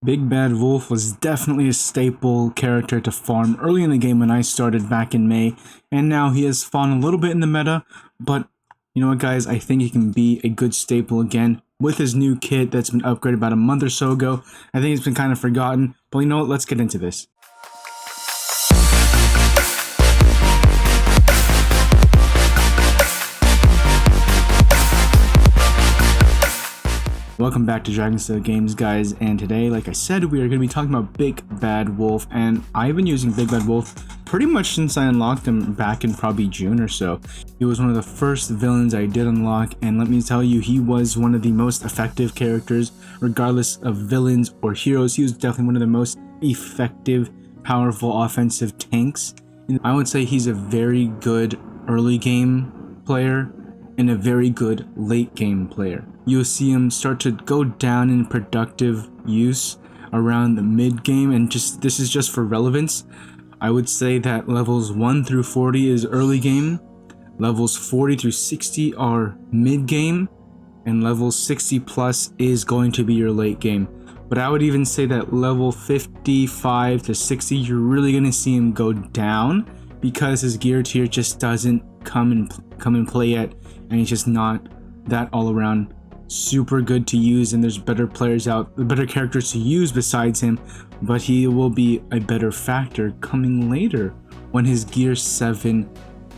Big Bad Wolf was definitely a staple character to farm early in the game when I started back in May, and now he has fallen a little bit in the meta, but you know what guys, I think he can be a good staple again with his new kit that's been upgraded about a month or so ago. I think it's been kind of forgotten, but you know what, let's get into this. Welcome back to DSA Games, guys, and today, like I said, we are going to be talking about Big Bad Wolf, and I've been using Big Bad Wolf pretty much since I unlocked him back in probably June or so. He was one of the first villains I did unlock, and let me tell you, he was one of the most effective characters, regardless of villains or heroes. He was definitely one of the most effective, powerful offensive tanks. And I would say he's a very good early game player and a very good late game player. You'll see him start to go down in productive use around the mid game, and this is just for relevance. I would say that levels 1 through 40 is early game, levels 40 through 60 are mid game, and level 60 plus is going to be your late game. But I would even say that level 55 to 60, you're really going to see him go down because his gear tier just doesn't come in play yet, and he's just not that all around super good to use, and there's better players out, better characters to use besides him, but he will be a better factor coming later when his gear 7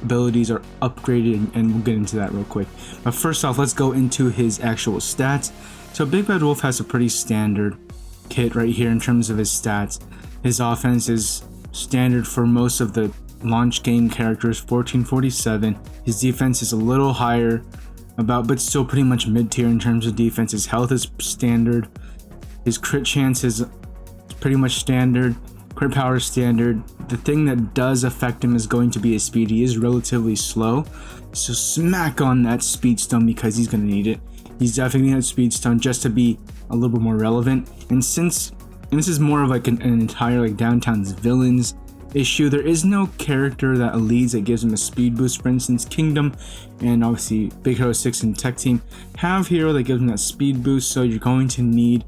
abilities are upgraded, and we'll get into that real quick. But first off, let's go into his actual stats. So Big Bad Wolf has a pretty standard kit right here in terms of his stats. His offense is standard for most of the launch game characters, 1447. His defense is a little higher, but still pretty much mid-tier in terms of defense. His health is standard. His crit chance is pretty much standard. Crit power is standard. The thing that does affect him is going to be his speed. He is relatively slow, so smack on that speed stone because he's going to need it. He's definitely going to need speed stone just to be a little bit more relevant. And this is more of like an entire like Downtown's villains issue, there is no character that leads that gives him a speed boost. For instance, Kingdom and obviously Big Hero 6 and Tech Team have hero that gives him that speed boost, so you're going to need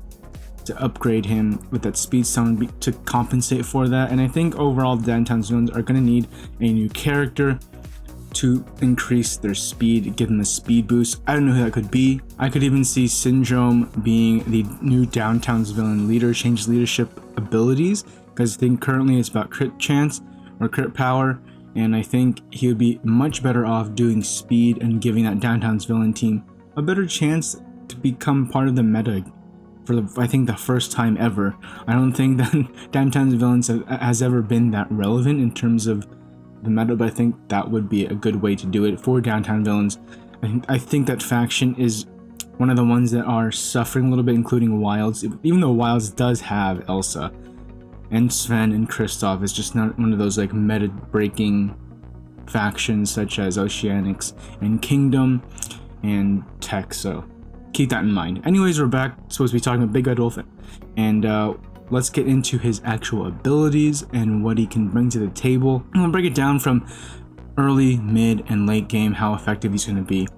to upgrade him with that speed stone to compensate for that. And I think overall the Downtown's villains are going to need a new character to increase their speed, give them a speed boost. I don't know who that could be. I could even see Syndrome being the new Downtown's villain leader, change leadership abilities, because I think currently it's about crit chance or crit power, and I think he would be much better off doing speed and giving that Downtown's villain team a better chance to become part of the meta for I think the first time ever. I don't think that Downtown's villains has ever been that relevant in terms of the meta, but I think that would be a good way to do it for Downtown villains. I think that faction is one of the ones that are suffering a little bit, including Wilds, even though Wilds does have Elsa. And Sven and Kristoff is just not one of those like meta breaking factions such as Oceanics and Kingdom and Tech, so keep that in mind. Anyways, we're back, supposed to be talking about Big Bad Wolf, and let's get into his actual abilities and what he can bring to the table. I'm gonna break it down from early, mid, and late game, how effective he's gonna be.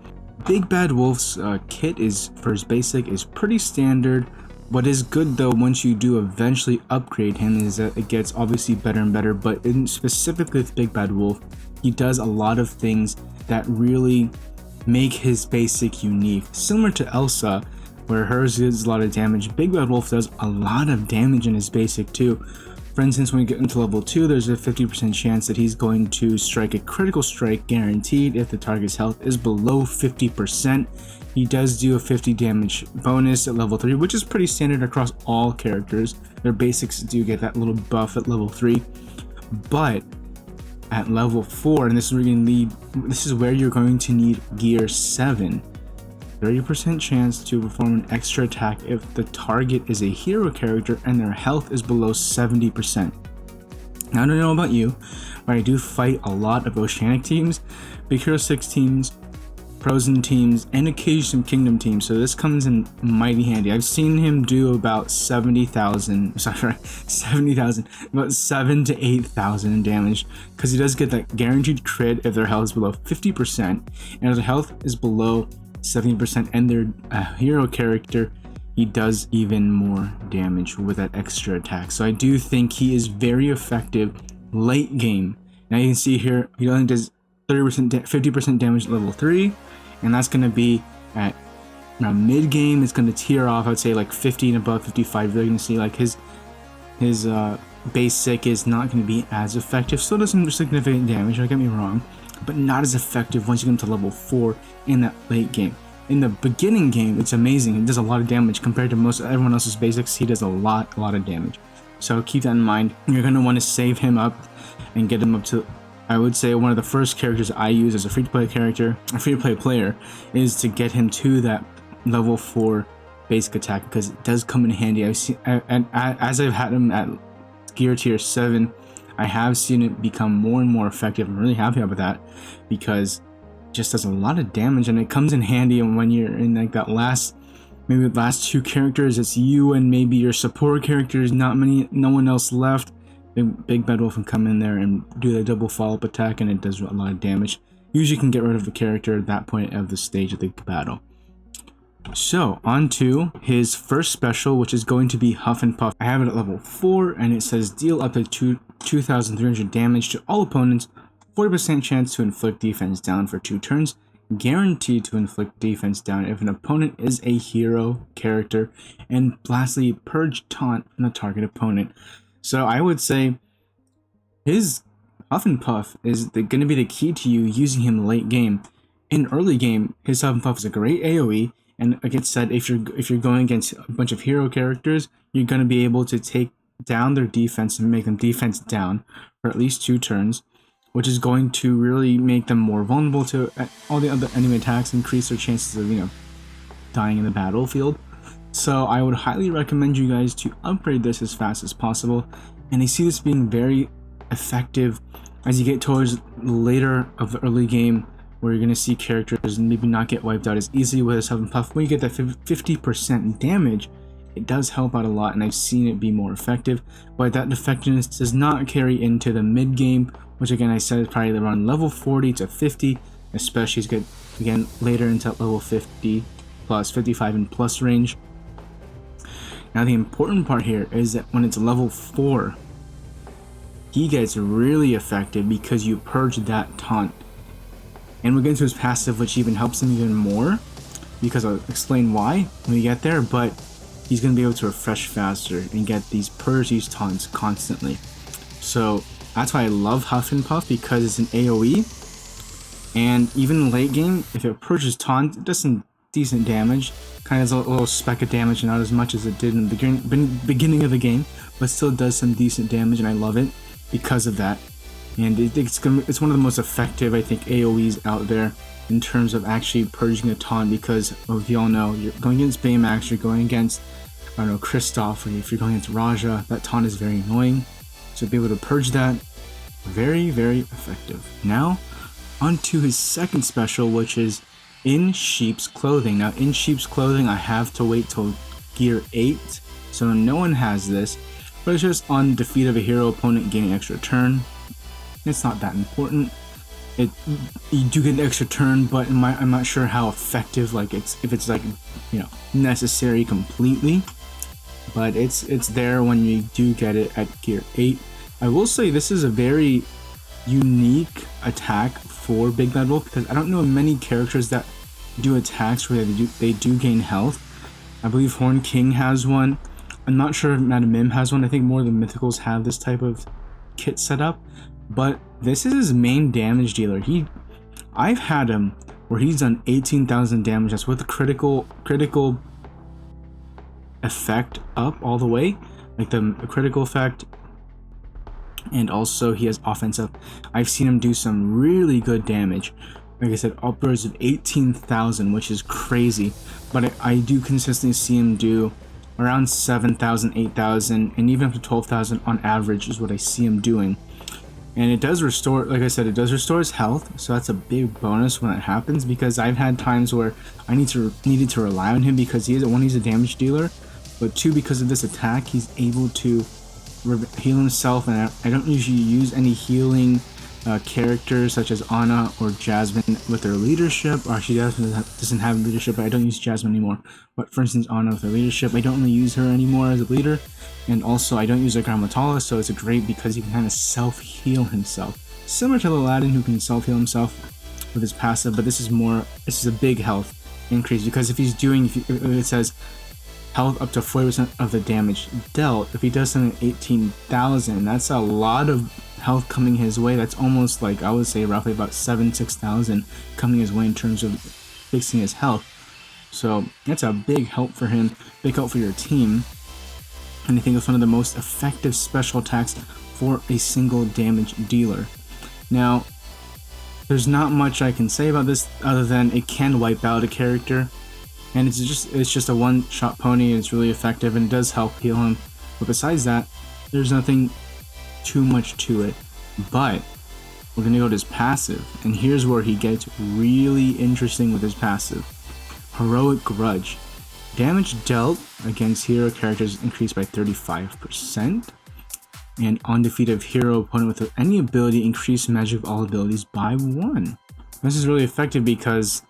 Big Bad Wolf's kit is, for his basic, is pretty standard. What is good though, once you do eventually upgrade him, is that it gets obviously better and better, but specifically with Big Bad Wolf, he does a lot of things that really make his basic unique. Similar to Elsa, where hers does a lot of damage, Big Bad Wolf does a lot of damage in his basic too. For instance, when we get into level 2, there's a 50% chance that he's going to strike a critical strike guaranteed if the target's health is below 50%. He does do a 50 damage bonus at level 3, which is pretty standard across all characters. Their basics do get that little buff at level 3. But at level 4, and this is where you're going to need gear 7. 30% chance to perform an extra attack if the target is a hero character and their health is below 70%. Now, I don't know about you, but I do fight a lot of Oceanic teams, Big Hero 6 teams, Frozen teams, and occasionally some Kingdom teams, so this comes in mighty handy. I've seen him do about 70,000, about 7 to 8,000 in damage, because he does get that guaranteed crit if their health is below 50%, and if their health is below 70% and their hero character he does even more damage with that extra attack. So I do think he is very effective late game. Now you can see here he only does 30%, 50% damage at level 3, and that's going to be at around mid game. It's going to tear off. I'd say like 50 and above, 55. You're going to see like his basic is not going to be as effective. Still does some significant damage, don't get me wrong, but not as effective once you get into level 4 in that late game. In the beginning game, it's amazing. He does a lot of damage compared to most everyone else's basics. He does a lot of damage. So keep that in mind. You're going to want to save him up and get him up to, I would say, one of the first characters I use as a free-to-play character, a free-to-play player, is to get him to that level 4 basic attack, because it does come in handy. I've seen, as I've had him at gear tier 7, I have seen it become more and more effective. I'm really happy about that, because it just does a lot of damage, and it comes in handy when you're in like that maybe the last 2 characters. It's you and maybe your support characters, no one else left. Big Bad Wolf can come in there and do the double follow-up attack, and it does a lot of damage. Usually can get rid of the character at that point of the stage of the battle. So on to his first special, which is going to be Huff and Puff. I have it at level 4, and it says deal up to 2,300 damage to all opponents, 40% chance to inflict defense down for 2 turns, guaranteed to inflict defense down if an opponent is a hero character, and lastly, purge taunt from the target opponent. So I would say his Huff and Puff is going to be the key to you using him late game. In early game, his Huff and Puff is a great AoE, and like it said, if you're going against a bunch of hero characters, you're going to be able to take down their defense and make them defense down for at least 2 turns, which is going to really make them more vulnerable to all the other enemy attacks, increase their chances of, dying in the battlefield. So I would highly recommend you guys to upgrade this as fast as possible, and I see this being very effective as you get towards later of the early game, where you're going to see characters maybe not get wiped out as easily with a Huff and Puff. When you get that 50% damage, it does help out a lot, and I've seen it be more effective, but that effectiveness does not carry into the mid game, which again I said is probably around level 40 to 50, especially as you get again later into level 50 plus 55 and plus range. Now the important part here is that when it's level 4, he gets really effective because you purge that taunt. And we'll get into his passive, which even helps him even more, because I'll explain why when we get there, but he's going to be able to refresh faster and get these these taunts constantly. So that's why I love Huff and Puff, because it's an AoE, and even in late game, if it purges taunt, it does some decent damage, kind of a little speck of damage, not as much as it did in the beginning of the game, but still does some decent damage, and I love it because of that. And it's one of the most effective, I think, AoEs out there in terms of actually purging a taunt, because if you all know, you're going against Baymax, you're going against, I don't know, Kristoff, or if you're going against Raja, that taunt is very annoying. So to be able to purge that, very, very effective. Now, onto his second special, which is In Sheep's Clothing. Now, In Sheep's Clothing, I have to wait till gear 8, so no one has this, but it's just on defeat of a hero opponent, gain an extra turn. It's not that important. You do get an extra turn, but I'm not sure how effective, if it's necessary completely. But it's there when you do get it at gear 8. I will say this is a very unique attack for Big Bad Wolf, because I don't know many characters that do attacks where they do gain health. I believe Horn King has one. I'm not sure if Madam Mim has one. I think more of the mythicals have this type of kit set up. But this is his main damage dealer. I've had him where he's done 18,000 damage. That's with the critical effect up all the way, like the critical effect, and also he has offense up. I've seen him do some really good damage. Like I said, upwards of 18,000, which is crazy. But I do consistently see him do around 7,000, 8,000, and even up to 12,000 on average is what I see him doing. And it does restore, like I said, it does restore his health, so that's a big bonus when it happens, because I've had times where I needed to rely on him, because he's a damage dealer, but 2, because of this attack, he's able to heal himself, and I don't usually use any healing characters such as Anna or Jasmine with their leadership. Or she doesn't have leadership, but I don't use Jasmine anymore. But for instance, Anna with her leadership, I don't really use her anymore as a leader. And also, I don't use a Grammatala, so it's great because he can kind of self-heal himself. Similar to Aladdin, who can self-heal himself with his passive, but this is a big health increase, because if he's doing, if it says health up to 40% of the damage dealt, if he does something 18,000, that's a lot of health coming his way. That's almost like, I would say roughly about 6,000 coming his way in terms of fixing his health. So that's a big help for him, big help for your team. And I think it's one of the most effective special attacks for a single damage dealer. Now, there's not much I can say about this other than it can wipe out a character, and it's just a one-shot pony, and it's really effective and it does help heal him. But besides that, there's nothing too much to it. But we're gonna go to his passive, and here's where he gets really interesting with his passive. Heroic Grudge. Damage dealt against hero characters increased by 35%. And on defeat of hero opponent with any ability, increase magic of all abilities by 1. This is really effective because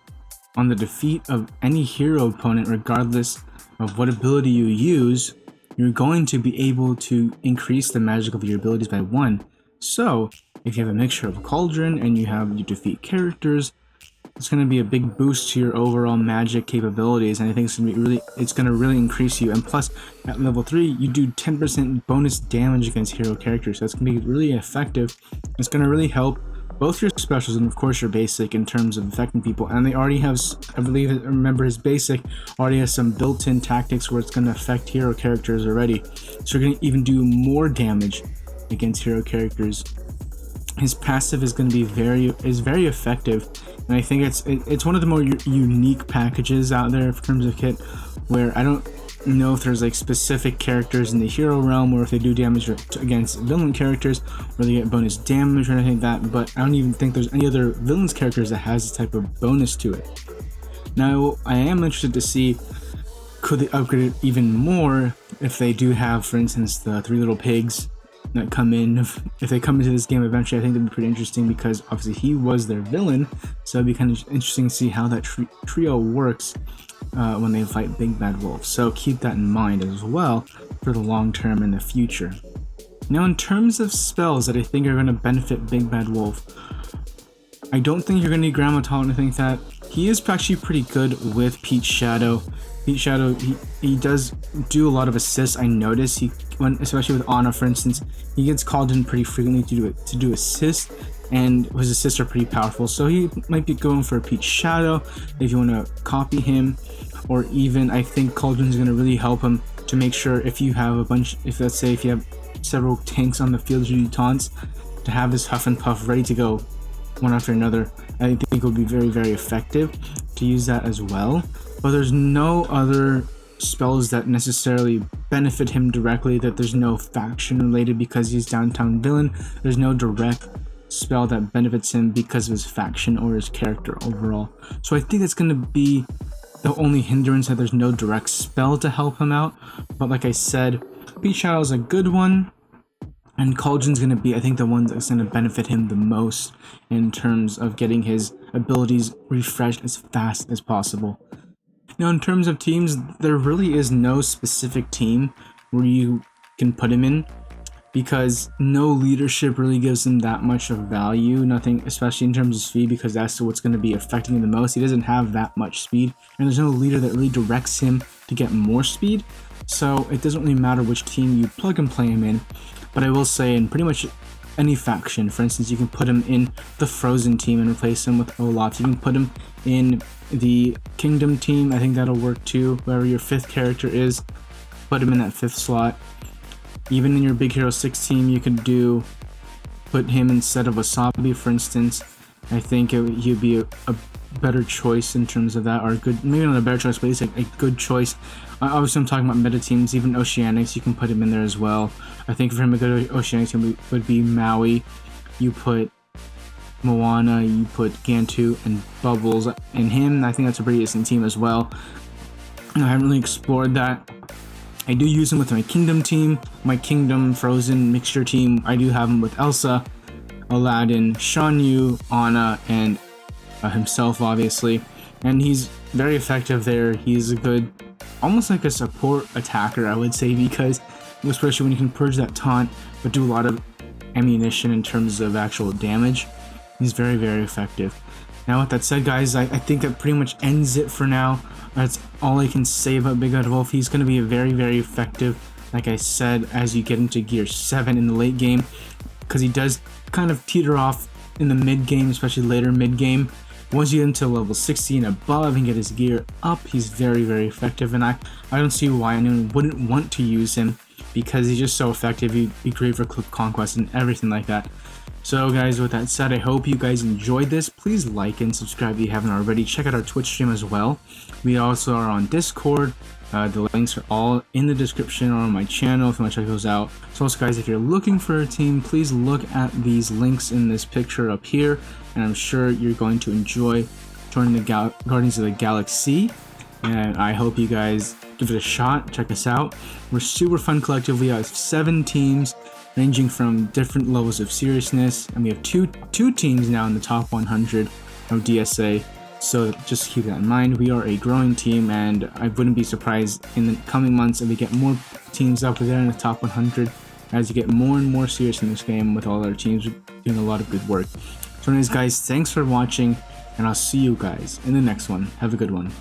on the defeat of any hero opponent, regardless of what ability you use, you're going to be able to increase the magic of your abilities by 1. So if you have a mixture of Cauldron and you defeat characters, it's going to be a big boost to your overall magic capabilities, and I think it's going to really increase you. And plus, at level 3, you do 10% bonus damage against hero characters, so it's going to be really effective. It's going to really help both your specials and of course your basic in terms of affecting people. And they already have, I remember his basic already has some built-in tactics where it's going to affect hero characters already, so you're going to even do more damage against hero characters. His passive is going to be very effective, and I think it's one of the more unique packages out there in terms of kit, where I don't know if there's like specific characters in the hero realm, or if they do damage against villain characters, or they get bonus damage or anything like that. But I don't even think there's any other villains characters that has this type of bonus to it. Now, I am interested to see, could they upgrade it even more if they do have, for instance, the 3 little pigs that come in. If they come into this game eventually, I think that'd be pretty interesting, because obviously he was their villain, so it'd be kind of interesting to see how that trio works when they fight Big Bad Wolf. So keep that in mind as well for the long term in the future. Now, in terms of spells that I think are going to benefit Big Bad Wolf, I don't think you're going to need Grammatol. I think that he is actually pretty good with Peach Shadow. Peach Shadow, he does do a lot of assists. I notice especially with Anna, for instance, he gets called in pretty frequently to do assists, and his assists are pretty powerful. So he might be going for a Peach Shadow if you want to copy him, or even I think Cauldron is going to really help him to make sure if you have let's say if you have several tanks on the field you do taunts, to have this Huff and Puff ready to go one after another. I think it would be very, very effective to use that as well. But there's no other spells that necessarily benefit him directly, that there's no faction related because he's downtown villain. There's no direct spell that benefits him because of his faction or his character overall. So I think that's going to be the only hindrance, that there's no direct spell to help him out. But like I said, Peach Shadow is a good one, and Cauldron's going to be, I think, the one that's going to benefit him the most in terms of getting his abilities refreshed as fast as possible. Now, in terms of teams, there really is no specific team where you can put him in, because no leadership really gives him that much of value. Nothing, especially in terms of speed, because that's what's going to be affecting him the most. He doesn't have that much speed, and there's no leader that really directs him to get more speed. So it doesn't really matter which team you plug and play him in. But I will say, in pretty much any faction, for instance, you can put him in the Frozen team and replace him with Olaf. You can put him in the Kingdom team. I think that'll work too. Whoever your 5th character is, put him in that 5th slot. Even in your Big Hero 6 team, you could put him instead of Wasabi, for instance. I think he'd be a better choice in terms of that, or maybe not a better choice, but he's a good choice. Obviously, I'm talking about meta teams. Even Oceanics, you can put him in there as well. I think for him, a good Oceanics team would be Maui. You put Moana, you put Gantu and Bubbles in him. I think that's a pretty decent team as well. I haven't really explored that. I do use him with my Kingdom team, my Kingdom Frozen mixture team. I do have him with Elsa. Aladdin, Shan Yu, Ana, and himself obviously, and he's very effective there. He's a good, almost like a support attacker, I would say, because especially when you can purge that taunt but do a lot of ammunition in terms of actual damage, he's very effective. Now with that said, guys, I think that pretty much ends it for now. That's all I can say about Big Bad Wolf. He's going to be very effective, like I said, as you get into gear 7 in the late game, because he does kind of teeter off in the mid game, especially later mid game. Once you get into level 60 and above and get his gear up, he's very effective, and I don't see why anyone wouldn't want to use him, because he's just so effective. He'd be great for conquest and everything like that. So guys, with that said, I hope you guys enjoyed this. Please like and subscribe if you haven't already. Check out our Twitch stream as well. We also are on Discord. The links are all in the description or on my channel if you want to check those out. So also guys, if you're looking for a team, please look at these links in this picture up here, and I'm sure you're going to enjoy joining the Guardians of the Galaxy. And I hope you guys give it a shot. Check us out. We're super fun collective. We have 7 teams ranging from different levels of seriousness, and we have two teams now in the top 100 of DSA. So just keep that in mind. We are a growing team, and I wouldn't be surprised in the coming months if we get more teams up there in the top 100 as you get more and more serious in this game with all our teams doing a lot of good work. So anyways guys, thanks for watching, and I'll see you guys in the next one. Have a good one.